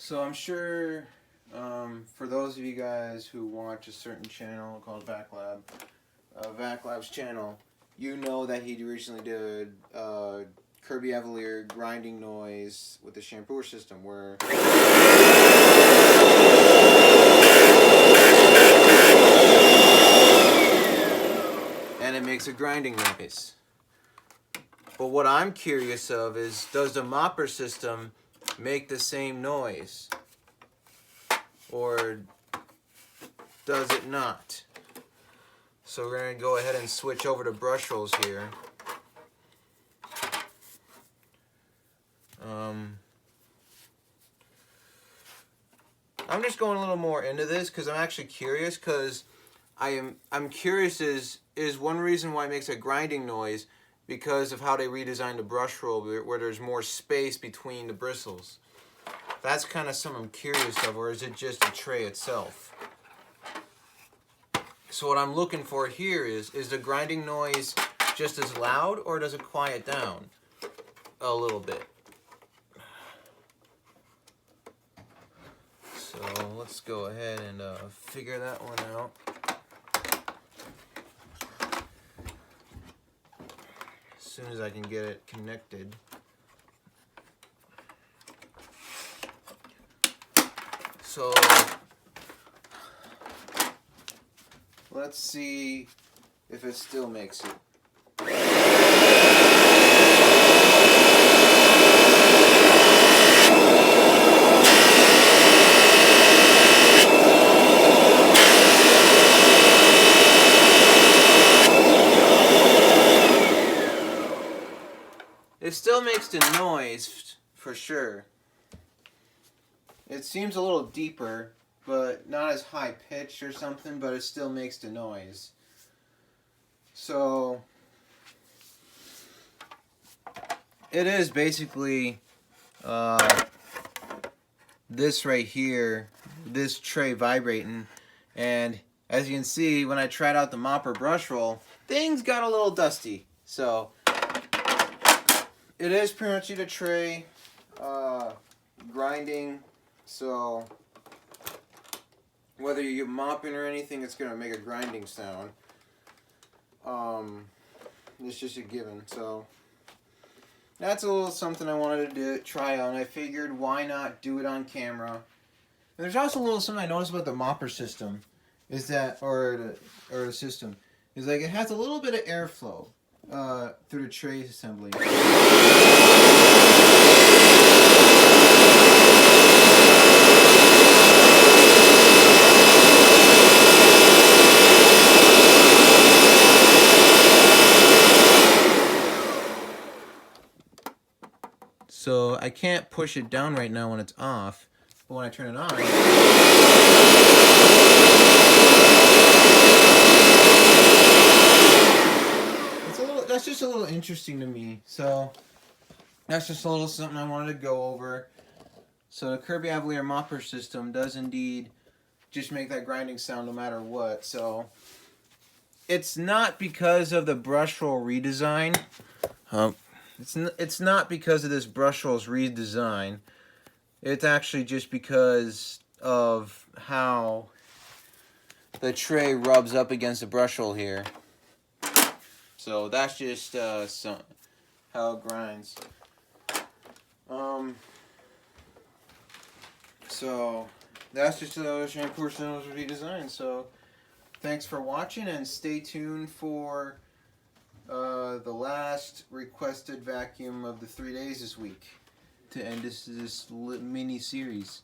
So I'm sure for those of you guys who watch a certain channel called Vaclab's channel, you know that he recently did Kirby Avalir grinding noise with the shampooer system, where and it makes a grinding noise. But what I'm curious of is, does the moper system make the same noise, or does it not? So we're going to go ahead and switch over to brush rolls here. I'm just going a little more into this because I'm actually curious, because I'm curious is one reason why it makes a grinding noise because of how they redesigned the brush roll, where there's more space between the bristles. That's kind of something I'm curious of, or is it just the tray itself? So what I'm looking for here is the grinding noise just as loud, or does it quiet down a little bit? So let's go ahead and figure that one out. As soon as I can get it connected. So let's see if it still makes it. It still makes the noise, for sure. It seems a little deeper, but not as high pitched or something, but it still makes the noise. So it is basically this right here, this tray vibrating, and as you can see, when I tried out the mopper brush roll, things got a little dusty. So it is pretty much the tray grinding. So whether you get mopping or anything, it's gonna make a grinding sound. It's just a given. So that's a little something I wanted to try on. I figured, why not do it on camera? And there's also a little something I noticed about the mopper system, is that, or the system, is like it has a little bit of airflow through the tray assembly. So I can't push it down right now when it's off, but when I turn it on, it's a little, that's just a little interesting to me. So that's just a little something I wanted to go over. So the Kirby Avalir mopper system does indeed just make that grinding sound no matter what. So it's not because of the brush roll redesign. It's not because of this brush roll's redesign. It's actually just because of how the tray rubs up against the brush roll here. So that's just how it grinds. So that's just how the shampoo system was redesigned. So thanks for watching, and stay tuned for the last requested vacuum of the 3 days this week to end this mini series.